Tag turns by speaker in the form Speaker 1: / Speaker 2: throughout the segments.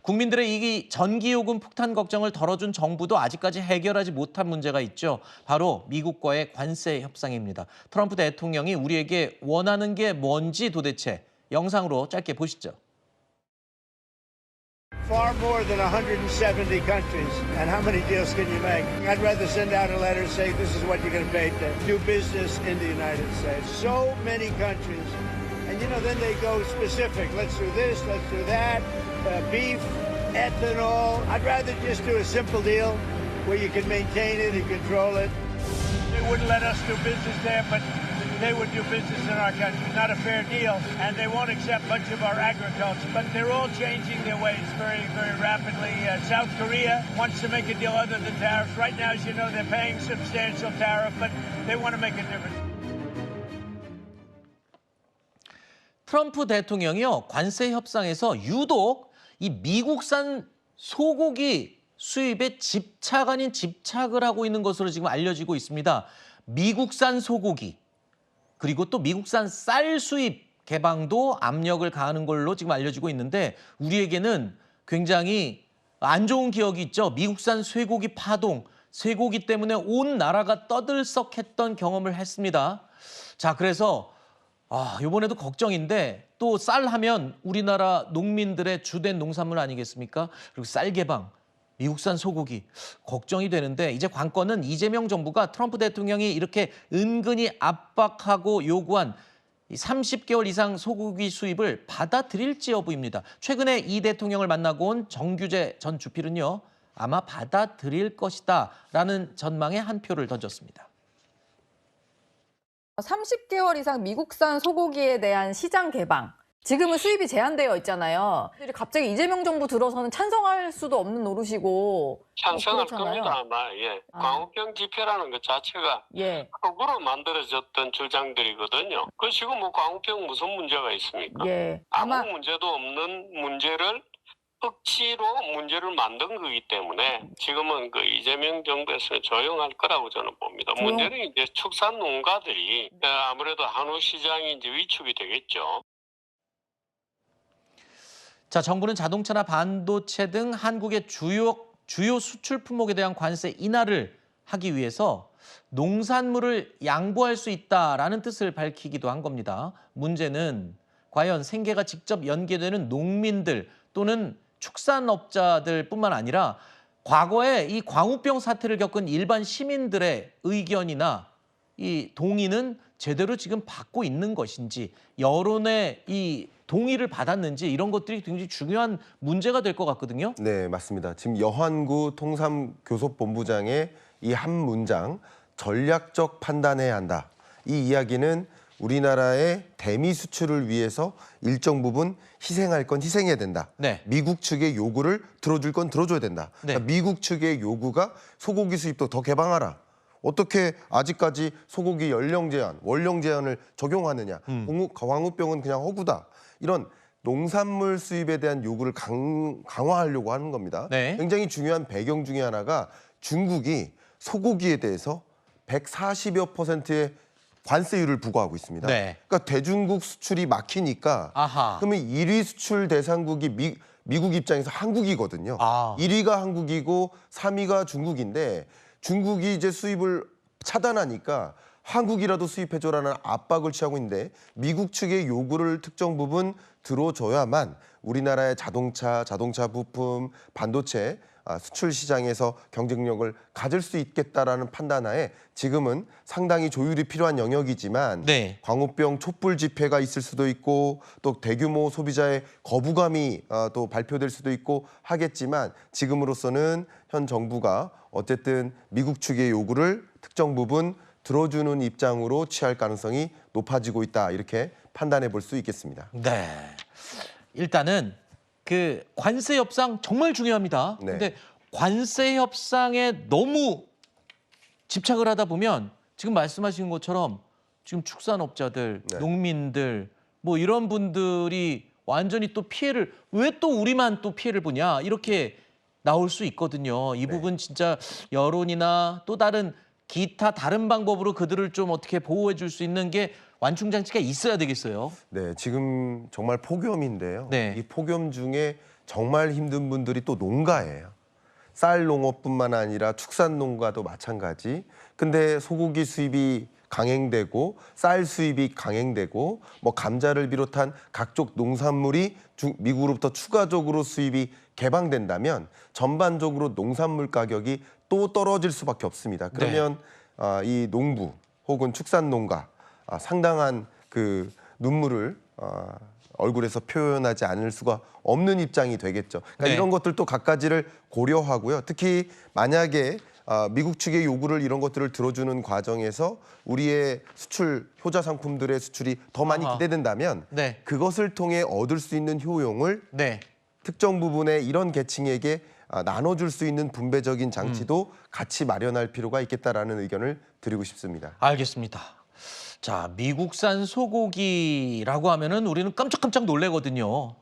Speaker 1: 국민들의 이 전기요금 폭탄 걱정을 덜어준 정부도 아직까지 해결하지 못한 문제가 있죠. 바로 미국과의 관세 협상입니다. 트럼프 대통령이 우리에게 원하는 게 뭔지 도대체 영상으로 짧게 보시죠.
Speaker 2: Far more than 170 countries. And how many deals can you make? I'd rather send out a letter saying this is what you're going to pay to do business in the United States. So many countries. And, then they go specific. Let's do this, let's do that. Beef, ethanol. I'd rather just do a simple deal where you can maintain it and control it. They wouldn't let us do business there, but they would do business in our country. Not a fair deal. And they won't accept much of our agriculture. But they're all changing their ways very, very rapidly. South Korea wants to make a deal other than tariffs. Right now, as you know, they're paying substantial tariff, but they want to make a difference.
Speaker 1: 트럼프 대통령이요, 관세 협상에서 유독 이 미국산 소고기 수입에 집착 아닌 집착을 하고 있는 것으로 지금 알려지고 있습니다. 미국산 소고기, 그리고 또 미국산 쌀 수입 개방도 압력을 가하는 걸로 지금 알려지고 있는데 우리에게는 굉장히 안 좋은 기억이 있죠. 미국산 쇠고기 파동, 쇠고기 때문에 온 나라가 떠들썩했던 경험을 했습니다. 자, 그래서 이번에도 걱정인데 또 쌀 하면 우리나라 농민들의 주된 농산물 아니겠습니까? 그리고 쌀 개방, 미국산 소고기 걱정이 되는데 이제 관건은 이재명 정부가 트럼프 대통령이 이렇게 은근히 압박하고 요구한 30개월 이상 소고기 수입을 받아들일지 여부입니다. 최근에 이 대통령을 만나고 온 정규재 전 주필은요, 아마 받아들일 것이다라는 전망에 한 표를 던졌습니다.
Speaker 3: 30개월 이상 미국산 소고기에 대한 시장 개방. 지금은 수입이 제한되어 있잖아요. 갑자기 이재명 정부 들어서는 찬성할 수도 없는 노릇이고.
Speaker 4: 찬성할
Speaker 3: 그렇잖아요.
Speaker 4: 겁니다, 아마. 예. 광우병 집회라는 것 자체가 거꾸로 만들어졌던 주장들이거든요. 그 지금 광우병 무슨 문제가 있습니까? 아무 문제도 없는 문제를 억지로 문제를 만든 거기 때문에 지금은 그 이재명 정부에서 조용할 거라고 저는 봅니다. 문제는 이제 축산 농가들이 아무래도 한우 시장이 이제 위축이 되겠죠.
Speaker 1: 자, 정부는 자동차나 반도체 등 한국의 주요 수출 품목에 대한 관세 인하를 하기 위해서 농산물을 양보할 수 있다라는 뜻을 밝히기도 한 겁니다. 문제는 과연 생계가 직접 연계되는 농민들 또는 축산업자들뿐만 아니라 과거에 이 광우병 사태를 겪은 일반 시민들의 의견이나 이 동의는 제대로 지금 받고 있는 것인지, 여론의 이 동의를 받았는지, 이런 것들이 굉장히 중요한 문제가 될 것 같거든요.
Speaker 5: 네, 맞습니다. 지금 여환구 통삼교섭본부장의 이 한 문장, 전략적 판단해야 한다. 이 이야기는 우리나라의 대미 수출을 위해서 일정 부분 희생할 건 희생해야 된다. 미국 측의 요구를 들어줄 건 들어줘야 된다. 그러니까 미국 측의 요구가 소고기 수입도 더 개방하라. 어떻게 아직까지 소고기 연령 제한, 원령 제한을 적용하느냐. 광우병은 그냥 허구다. 이런 농산물 수입에 대한 요구를 강화하려고 하는 겁니다. 굉장히 중요한 배경 중에 하나가 중국이 소고기에 대해서 140여 %의 관세율을 부과하고 있습니다. 그러니까 대중국 수출이 막히니까 그러면 1위 수출 대상국이 미국 입장에서 한국이거든요. 1위가 한국이고 3위가 중국인데 중국이 이제 수입을 차단하니까 한국이라도 수입해줘라는 압박을 취하고 있는데 미국 측의 요구를 특정 부분 들어줘야만 우리나라의 자동차 부품, 반도체 수출 시장에서 경쟁력을 가질 수 있겠다라는 판단하에 지금은 상당히 조율이 필요한 영역이지만 광우병 촛불 집회가 있을 수도 있고 또 대규모 소비자의 거부감이 또 발표될 수도 있고 하겠지만 지금으로서는 현 정부가 어쨌든 미국 측의 요구를 특정 부분 들어주는 입장으로 취할 가능성이 높아지고 있다. 이렇게 판단해 볼 수 있겠습니다.
Speaker 1: 일단은 그 관세 협상 정말 중요합니다. 근데 관세 협상에 너무 집착을 하다 보면 지금 말씀하신 것처럼 지금 축산업자들, 농민들 뭐 이런 분들이 완전히 또 피해를, 왜 또 우리만 또 피해를 보냐 이렇게 나올 수 있거든요. 이 부분 진짜 여론이나 또 다른 방법으로 그들을 좀 어떻게 보호해 줄 수 있는 게 완충장치가 있어야 되겠어요.
Speaker 5: 네, 지금 정말 폭염인데요. 이 폭염 중에 정말 힘든 분들이 또 농가예요. 쌀 농업뿐만 아니라 축산 농가도 마찬가지. 근데 소고기 수입이 강행되고 쌀 수입이 강행되고 뭐 감자를 비롯한 각종 농산물이 미국으로부터 추가적으로 수입이 개방된다면 전반적으로 농산물 가격이 또 떨어질 수밖에 없습니다. 그러면 이 농부 혹은 축산 농가 상당한 그 눈물을 얼굴에서 표현하지 않을 수가 없는 입장이 되겠죠. 그러니까
Speaker 1: 네.
Speaker 5: 이런 것들도 갖가지를 고려하고요. 특히 만약에 미국 측의 요구를 이런 것들을 들어주는 과정에서 우리의 수출 효자 상품들의 수출이 더 많이 기대된다면
Speaker 1: 네.
Speaker 5: 그것을 통해 얻을 수 있는 효용을
Speaker 1: 네.
Speaker 5: 특정 부분의 이런 계층에게 나눠줄 수 있는 분배적인 장치도 같이 마련할 필요가 있겠다라는 의견을 드리고 싶습니다.
Speaker 1: 알겠습니다. 자, 미국산 소고기라고 하면은 우리는 깜짝깜짝 놀래거든요.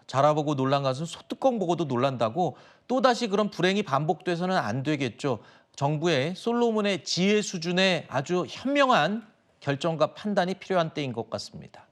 Speaker 1: 자라보고 놀란 것은 소뚜껑 보고도 놀란다고 또다시 그런 불행이 반복돼서는 안 되겠죠. 정부의 솔로몬의 지혜 수준의 아주 현명한 결정과 판단이 필요한 때인 것 같습니다.